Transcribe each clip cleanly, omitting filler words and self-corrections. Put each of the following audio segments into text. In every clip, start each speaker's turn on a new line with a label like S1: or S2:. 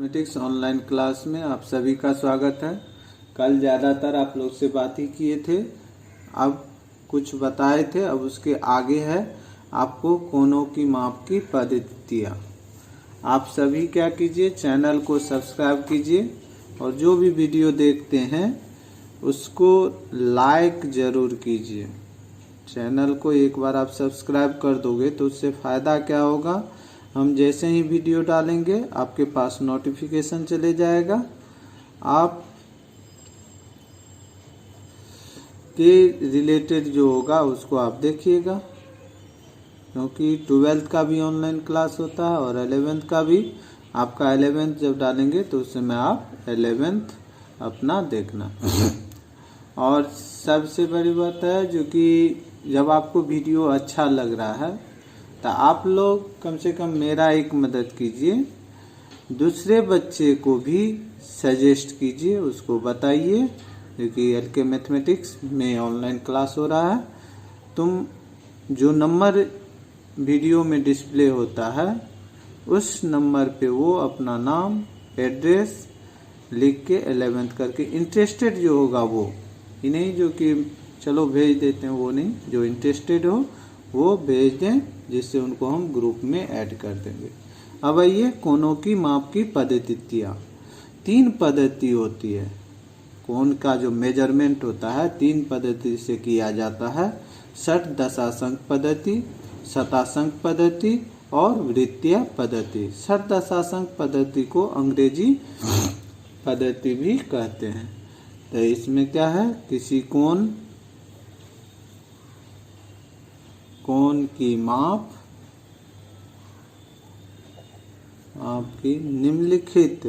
S1: Mathematics online class में आप सभी का स्वागत है। कल ज़्यादातर आप लोग से बात ही किए थे, अब कुछ बताए थे, अब उसके आगे है आपको कोनों की माप की पद्धतियाँ। आप सभी क्या कीजिए, चैनल को सब्सक्राइब कीजिए और जो भी वीडियो देखते हैं उसको लाइक ज़रूर कीजिए। चैनल को एक बार आप सब्सक्राइब कर दोगे तो उससे फ़ायदा क्या होगा, हम जैसे ही वीडियो डालेंगे आपके पास नोटिफिकेशन चले जाएगा, आप के रिलेटेड जो होगा उसको आप देखिएगा, क्योंकि 12th का भी ऑनलाइन क्लास होता है और 11th का भी। आपका 11th जब डालेंगे तो उस समय आप 11th अपना देखना। और सबसे बड़ी बात है जो कि जब आपको वीडियो अच्छा लग रहा है तो आप लोग कम से कम मेरा एक मदद कीजिए, दूसरे बच्चे को भी सजेस्ट कीजिए, उसको बताइए क्योंकि LK मैथमेटिक्स में ऑनलाइन क्लास हो रहा है। तुम जो नंबर वीडियो में डिस्प्ले होता है उस नंबर पे वो अपना नाम एड्रेस लिख के 11th करके, इंटरेस्टेड जो होगा वो ही नहीं, जो कि चलो भेज देते हैं वो नहीं, जो इंटरेस्टेड हो वो भेज दें, जिससे उनको हम ग्रुप में ऐड कर देंगे। अब आइए कोनों की माप की पद्धतियाँ। 3 पद्धति होती है, कोण का जो मेजरमेंट होता है 3 पद्धति से किया जाता है, षट दशांश पद्धति, शतांश पद्धति और वृत्तीय पद्धति। षट दशांश पद्धति को अंग्रेजी पद्धति भी कहते हैं। तो इसमें क्या है, किसी कोण की माप आपकी निम्नलिखित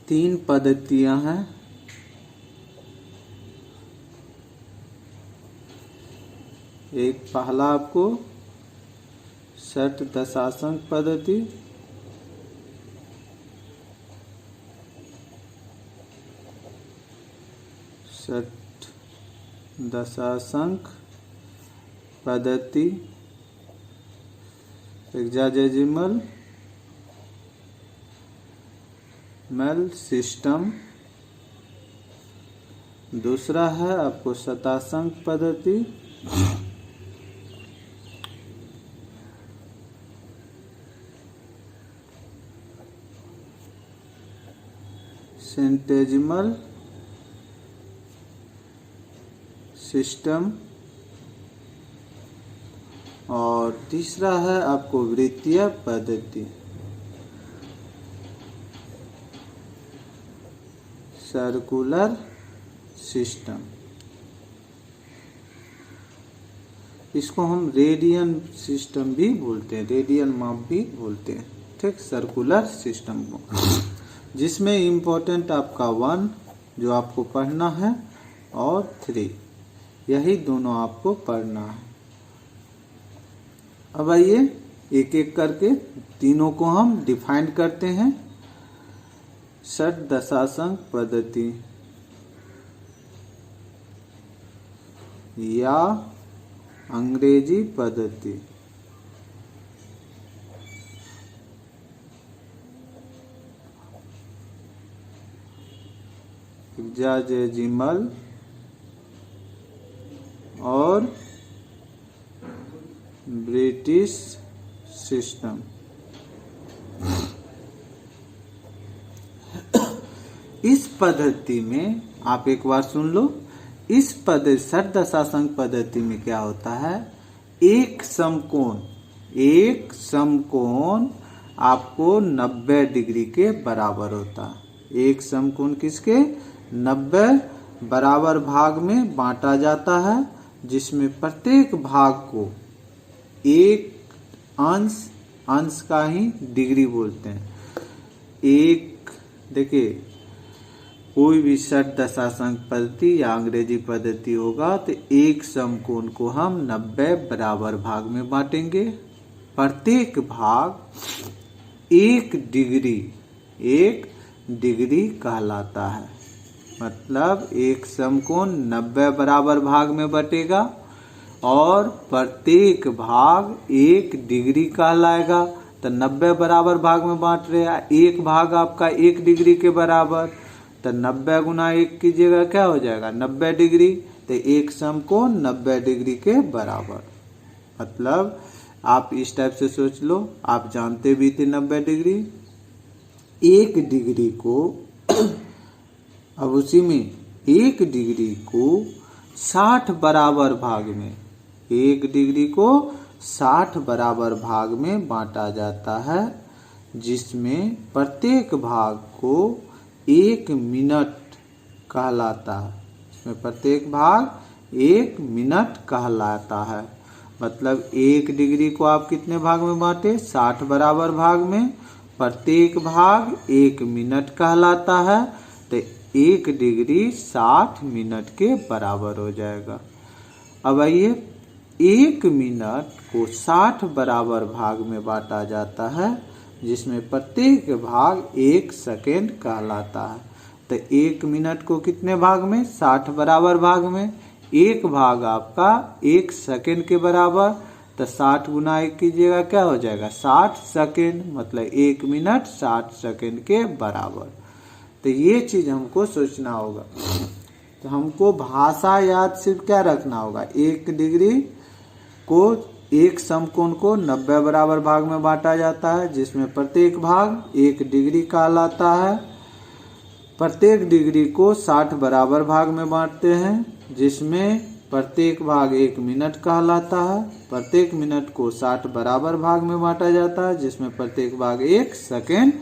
S1: 3 पद्धतियां हैं। एक पहला आपको षट दशांश पद्धति, षट दशांश पद्धति, हेक्साडेसिमल सिस्टम। दूसरा है आपको शतांश पद्धति, सेंटेजिमल सिस्टम। और तीसरा है आपको वृत्तीय पद्धति, सर्कुलर सिस्टम। इसको हम रेडियन सिस्टम भी बोलते हैं, रेडियन माप भी बोलते हैं, ठीक, सर्कुलर सिस्टम को, जिसमें इम्पोर्टेंट आपका 1 जो आपको पढ़ना है और 3, यही दोनों आपको पढ़ना है। अब आइए एक एक करके तीनों को हम डिफाइन करते हैं। षट दशांश पद्धति या अंग्रेजी पद्धति, हेक्साडेसिमल और ब्रिटिश सिस्टम। इस पद्धति में आप एक बार सुन लो, इस पद्धति षट दशांश पद्धति में क्या होता है, एक समकोण आपको 90 डिग्री के बराबर होता है। एक समकोण किसके 90 बराबर भाग में बांटा जाता है, जिसमें प्रत्येक भाग को एक अंश का ही डिग्री बोलते हैं। एक देखिए, कोई भी षट दशांश पद्धति या अंग्रेजी पद्धति होगा तो एक समकोण को हम 90 बराबर भाग में बांटेंगे, प्रत्येक भाग एक डिग्री कहलाता है। मतलब एक समकोण 90 बराबर भाग में बटेगा और प्रत्येक भाग 1 डिग्री कहलाएगा। तो 90 बराबर भाग में बांट रहे हैं। एक भाग आपका 1 डिग्री के बराबर, तो 90 गुना 1 कीजिएगा क्या हो जाएगा 90 डिग्री। तो एक समकोण 90 डिग्री के बराबर। मतलब आप इस टाइप से सोच लो, आप जानते भी थे 90 डिग्री। 1 डिग्री को अब उसी में 1 डिग्री को 60 बराबर भाग में, 1 डिग्री को 60 बराबर भाग में बांटा जाता है, जिसमें प्रत्येक भाग को 1 मिनट कहलाता है। इसमें प्रत्येक भाग 1 मिनट कहलाता है। मतलब 1 डिग्री को आप कितने भाग में बांटे 60 बराबर भाग में, प्रत्येक भाग 1 मिनट कहलाता है। तो 1 डिग्री 60 मिनट के बराबर हो जाएगा। अब आइए 1 मिनट को 60 बराबर भाग में बांटा जाता है, जिसमें प्रत्येक भाग 1 सेकेंड कहलाता है। तो 1 मिनट को कितने भाग में 60 बराबर भाग में, एक भाग आपका 1 सेकेंड के बराबर। तो 60 गुना 1 कीजिएगा क्या हो जाएगा 60 सेकेंड। मतलब 1 मिनट 60 सेकेंड के बराबर। तो ये चीज हमको सोचना होगा। तो हमको भाषा याद सिर्फ क्या रखना होगा, 1 डिग्री को एक समकोण को 90 बराबर भाग में बांटा जाता है, जिसमें प्रत्येक भाग 1 डिग्री कहलाता है। प्रत्येक डिग्री को 60 बराबर भाग में बांटते हैं, जिसमें प्रत्येक भाग 1 मिनट कहलाता है। प्रत्येक मिनट को 60 बराबर भाग में बांटा जाता है, जिसमें प्रत्येक भाग 1 सेकेंड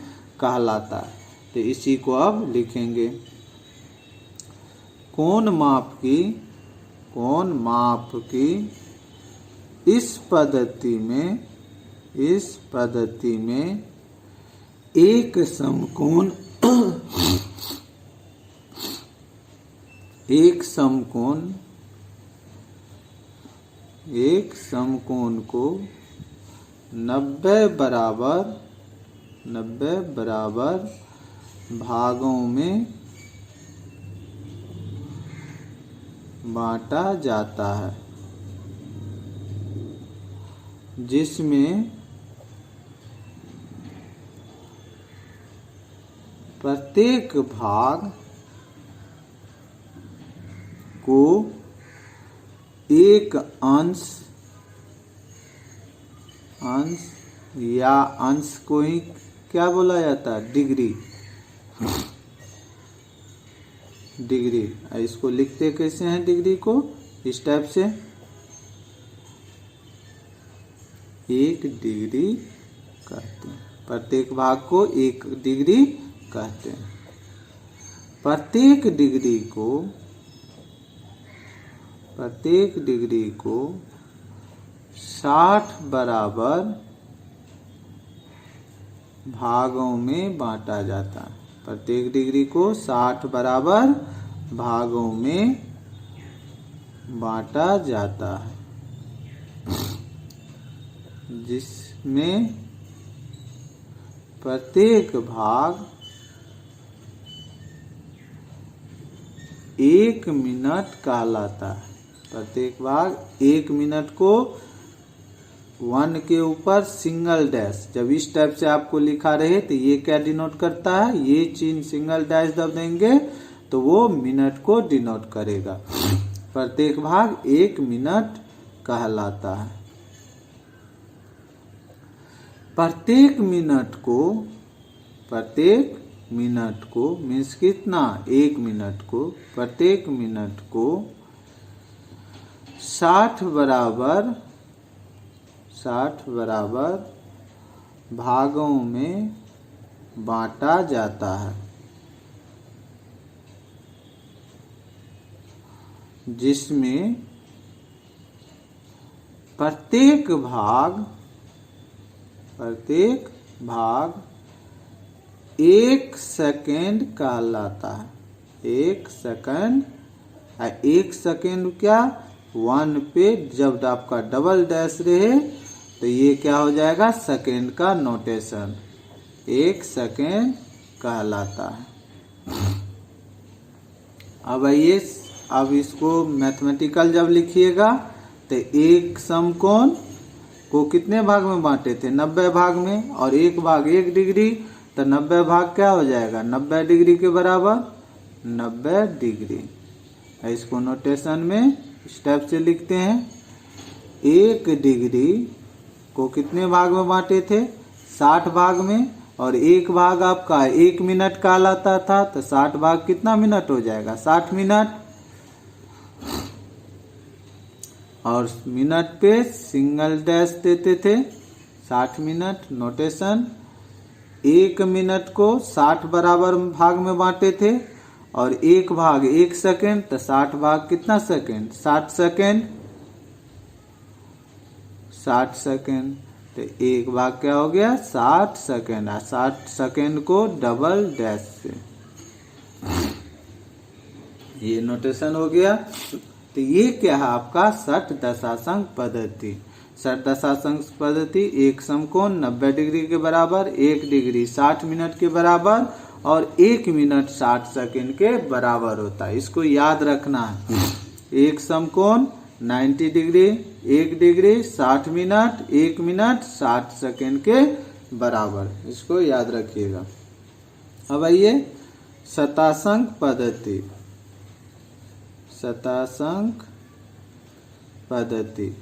S1: कहलाता है। तो इसी को अब लिखेंगे। कोण माप की इस पद्धति में एक समकोण को 90 बराबर भागों में बांटा जाता है, जिसमें प्रत्येक भाग को एक अंश या अंश को ही क्या बोला जाता है डिग्री। इसको लिखते कैसे हैं डिग्री को, इस टाइप से 1 डिग्री कहते हैं। प्रत्येक भाग को 1 डिग्री कहते हैं। प्रत्येक डिग्री को 60 बराबर भागों में बांटा जाता है। प्रत्येक डिग्री को 60 बराबर भागों में बांटा जाता है, जिसमें प्रत्येक भाग 1 मिनट कहलाता है। प्रत्येक भाग 1 मिनट को 1 के ऊपर सिंगल डैश, जब इस टाइप से आपको लिखा रहे तो ये क्या डिनोट करता है, ये चिन्ह सिंगल डैश दब देंगे तो वो मिनट को डिनोट करेगा। प्रत्येक भाग 1 मिनट कहलाता है। प्रत्येक मिनट को मीन्स कितना 1 मिनट को, प्रत्येक मिनट को 60 बराबर भागों में बांटा जाता है, जिसमें प्रत्येक भाग 1 सेकेंड कहलाता है। 1 सेकेंड, 1 सेकेंड क्या 1 पे जब आपका डबल डैश रहे तो ये क्या हो जाएगा सेकेंड का नोटेशन, 1 सेकेंड कहलाता है। अब इसको मैथमेटिकल जब लिखिएगा तो एक समकोण को कितने भाग में बांटे थे? 90 भाग में, और 1 भाग 1 डिग्री, तो 90 भाग क्या हो जाएगा? 90 डिग्री के बराबर 90 डिग्री। इसको नोटेशन में स्टेप से लिखते हैं। 1 डिग्री को कितने भाग में बांटे थे? 60 भाग में, और 1 भाग आपका 1 मिनट कहलाता था, तो 60 भाग कितना मिनट हो जाएगा? 60 मिनट। और मिनट पे सिंगल डैश देते थे, 60 मिनट। नोटेशन, 1 मिनट को 60 बराबर भाग में बांटे थे, और 1 भाग 1 सेकेंड, तो 60 भाग कितना सेकेंड? 60 सेकेंड। 60 सेकेंड, तो 1 भाग क्या हो गया? 60 सेकेंड। 60 सेकेंड को डबल डैश से, ये नोटेशन हो गया। तो ये क्या है आपका? षट दशांश पद्धति। षट दशांश पद्धति, एक समकोण 90 डिग्री के बराबर, 1 डिग्री 60 मिनट के बराबर, और 1 मिनट 60 सेकेंड के बराबर होता है। इसको याद रखना है। एक समकोण 90 degree, 1 degree 60 minute, 1 minute 60 second के बराबर, इसको याद रखिएगा। अब आइए शतांश पद्धति। शतांश पद्धति,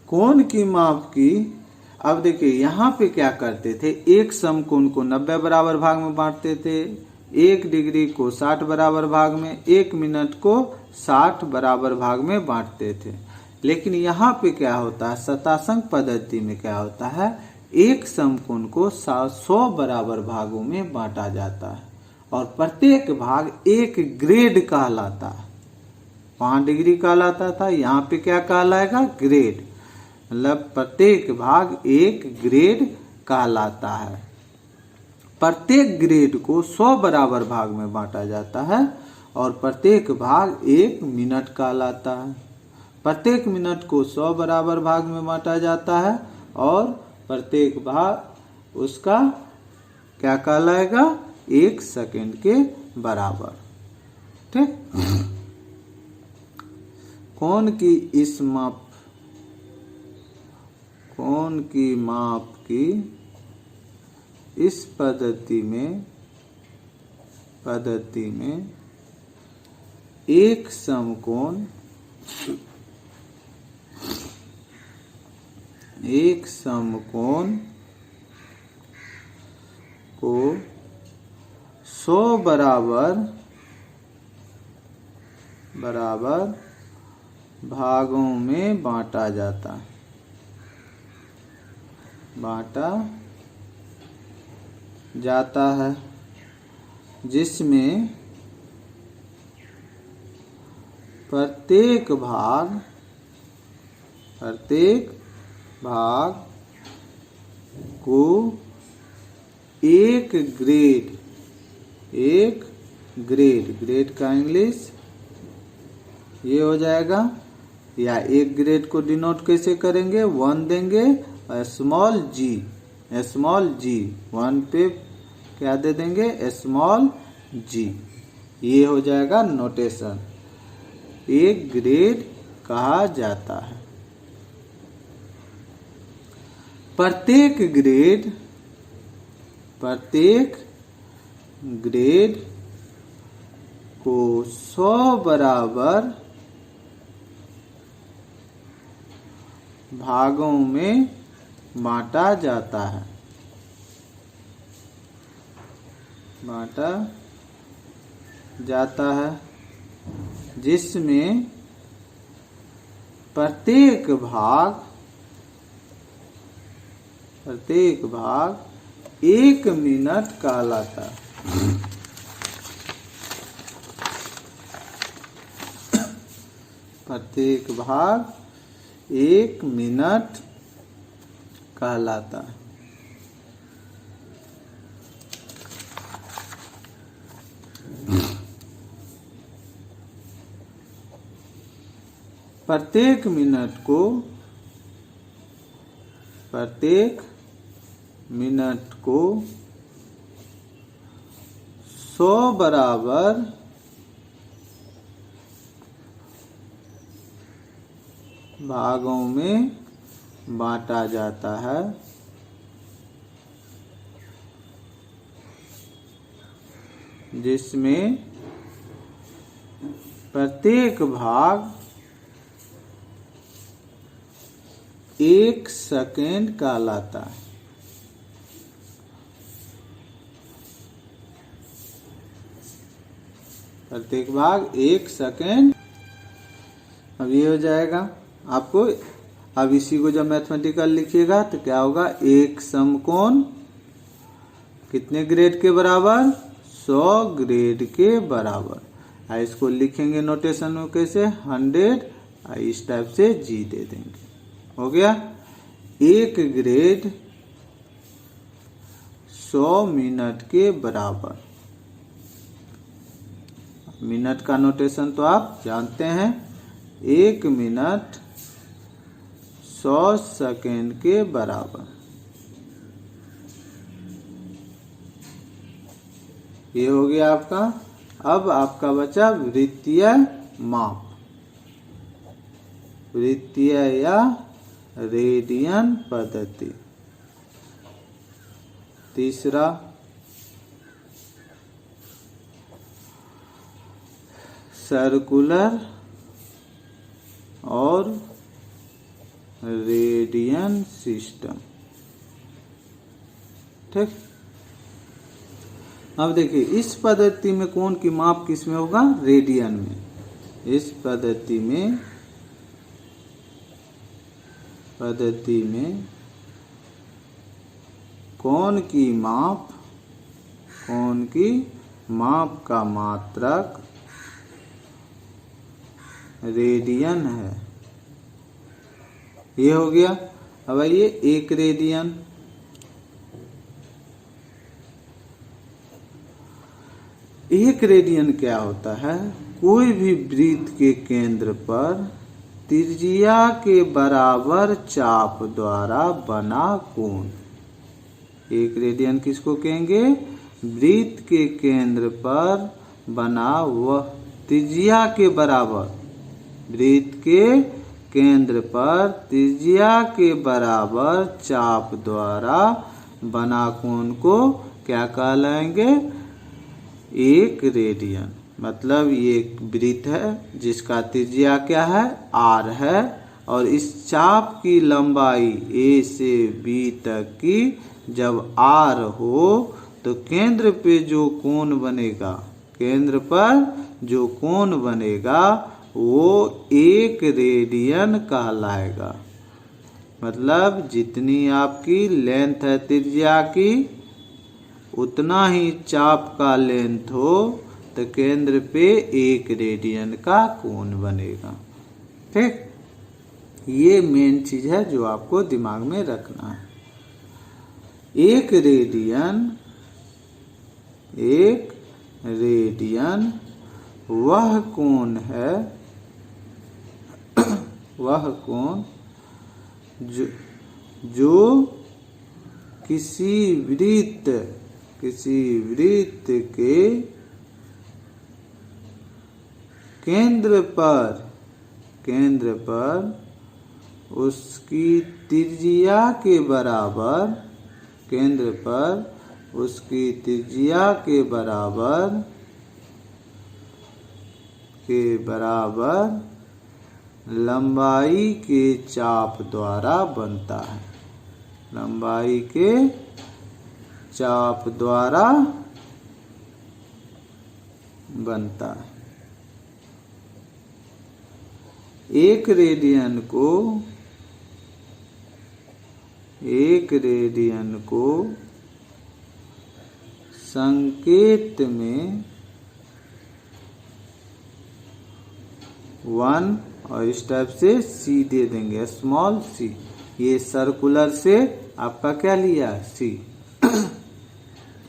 S1: कोण की माप की। अब देखिए यहाँ पे क्या करते थे, एक समकोण को 90 बराबर भाग में बांटते थे, 1 डिग्री को 60 बराबर भाग में, 1 मिनट को 60 बराबर भाग में बांटते थे। लेकिन यहाँ पे क्या होता है, शतांश पद्धति में क्या होता है, एक समकोण को 100 बराबर भागों में बांटा जाता है, और प्रत्येक भाग 1 ग्रेड कहलाता है। 5 डिग्री कहलाता था, यहाँ पे क्या कहलाएगा? ग्रेड। मतलब प्रत्येक भाग 1 ग्रेड कहलाता है। प्रत्येक ग्रेड को 100 बराबर भाग में बांटा जाता है, और प्रत्येक भाग 1 मिनट कहलाता है। प्रत्येक मिनट को 100 बराबर भाग में बांटा जाता है, और प्रत्येक भाग उसका क्या कहलाएगा? 1 सेकेंड के बराबर। ठीक। कोण की इस माप, कोण की माप की इस पद्धति में एक समकोण को 100 बराबर भागों में बांटा जाता है, जिसमें प्रत्येक भाग को एक ग्रेड का इंग्लिश ये हो जाएगा। या 1 ग्रेड को डिनोट कैसे करेंगे? 1 देंगे, स्मॉल जी, 1 पे क्या दे देंगे? स्मॉल जी। ये हो जाएगा नोटेशन, 1 ग्रेड कहा जाता है। प्रत्येक ग्रेड को 100 बराबर भागों में बांटा जाता है, जिसमें प्रत्येक भाग 1 मिनट कहलाता है। प्रत्येक भाग 1 मिनट कहलाता है। प्रत्येक मिनट को 100 बराबर भागों में बांटा जाता है, जिसमें प्रत्येक भाग 1 सेकेंड कहलाता है। प्रत्येक भाग 1 सेकेंड। अब ये हो जाएगा आपको। अब इसी को जब मैथमेटिकल लिखिएगा तो क्या होगा, एक समकोण कितने ग्रेड के बराबर, 100 ग्रेड के बराबर। इसको लिखेंगे नोटेशन में कैसे, 100, इस टाइप से जी दे देंगे। हो गया, 1 ग्रेड 100 मिनट के बराबर। मिनट का नोटेशन तो आप जानते हैं, 1 मिनट 100 सेकेंड के बराबर। ये हो गया आपका। अब आपका बचा वृत्तीय माप, वृत्तीय या रेडियन पद्धति। तीसरा सर्कुलर और रेडियन सिस्टम। ठीक। अब देखिए इस पद्धति में कोण की माप किस में होगा, रेडियन में। इस पद्धति में कोण की माप का मात्रक रेडियन है। ये हो गया। अब आइए 1 रेडियन। एक रेडियन क्या होता है, कोई भी वृत्त के केंद्र पर त्रिज्या के बराबर चाप द्वारा बना कोण। 1 रेडियन किसको कहेंगे, वृत्त के केंद्र पर बना वह त्रिज्या के बराबर, वृत्त के केंद्र पर त्रिज्या के बराबर चाप द्वारा बना कोण को क्या कहलाएंगे, 1 रेडियन। मतलब ये एक वृत्त है जिसका त्रिज्या क्या है, r है, और इस चाप की लंबाई a से b तक की जब r हो तो केंद्र पे जो कोण बनेगा, केंद्र पर जो कोण बनेगा वो 1 रेडियन कहलाएगा। मतलब जितनी आपकी लेंथ है त्रिज्या की, उतना ही चाप का लेंथ हो तो केंद्र पे 1 रेडियन का कोण बनेगा। ठीक, ये मेन चीज है जो आपको दिमाग में रखना है। 1 रेडियन वह कोण है, वह कोण जो किसी वृत्त के केंद्र पर उसकी त्रिज्या के बराबर, केंद्र पर उसकी त्रिज्या के बराबर लंबाई के चाप द्वारा बनता है, लंबाई के चाप द्वारा बनता है। 1 रेडियन को संकेत में 1 और इस टाइप से c दे देंगे, स्मॉल c। ये सर्कुलर से आपका क्या लिया, c।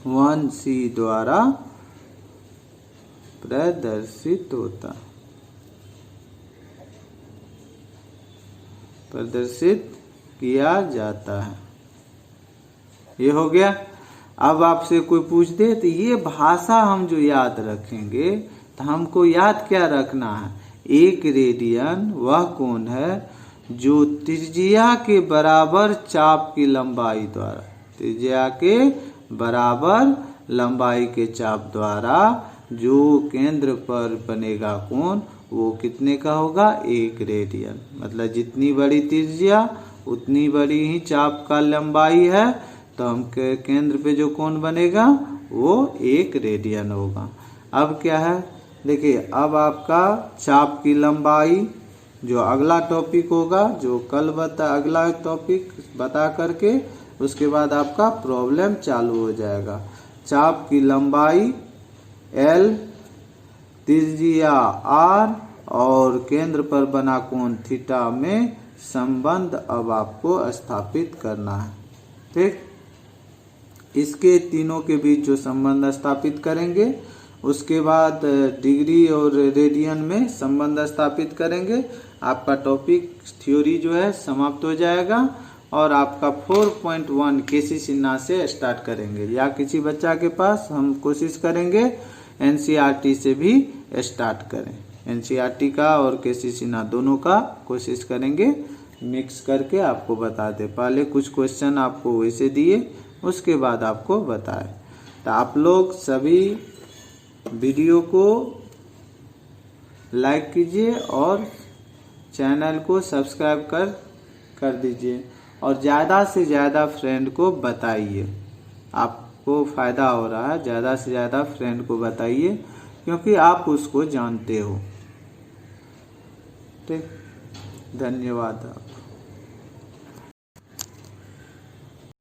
S1: 1c द्वारा प्रदर्शित होता, प्रदर्शित किया जाता है। ये हो गया। अब आपसे कोई पूछ दे तो ये भाषा हम जो याद रखेंगे, तो हमको याद क्या रखना है, 1 रेडियन वह कोण है जो त्रिज्या के बराबर चाप की लंबाई द्वारा, त्रिज्या के बराबर लंबाई के चाप द्वारा जो केंद्र पर बनेगा कोण वो कितने का होगा, 1 रेडियन। मतलब जितनी बड़ी त्रिज्या उतनी बड़ी ही चाप का लंबाई है, तो हम केंद्र पे जो कोण बनेगा वो 1 रेडियन होगा। अब क्या है, देखिए अब आपका चाप की लंबाई जो अगला टॉपिक होगा, जो कल अगला टॉपिक बता करके उसके बाद आपका प्रॉब्लम चालू हो जाएगा। चाप की लंबाई L, त्रिज्या R और केंद्र पर बना कोण थीटा में संबंध अब आपको स्थापित करना है। ठीक, इसके तीनों के बीच जो संबंध स्थापित करेंगे, उसके बाद डिग्री और रेडियन में संबंध स्थापित करेंगे, आपका टॉपिक थ्योरी जो है समाप्त हो जाएगा और आपका 4.1 केसी सिन्हा से स्टार्ट करेंगे, या किसी बच्चा के पास हम कोशिश करेंगे एनसीईआरटी से भी स्टार्ट करें। एनसीईआरटी का और केसी सिन्हा दोनों का कोशिश करेंगे मिक्स करके आपको बता दे। पहले कुछ क्वेश्चन आपको वैसे दिए, उसके बाद आपको बताए। तो आप लोग सभी वीडियो को लाइक कीजिए और चैनल को सब्सक्राइब कर दीजिए और ज़्यादा से ज़्यादा फ्रेंड को बताइए। आपको फ़ायदा हो रहा है, ज़्यादा से ज़्यादा फ्रेंड को बताइए क्योंकि आप उसको जानते हो। ठीक, धन्यवाद।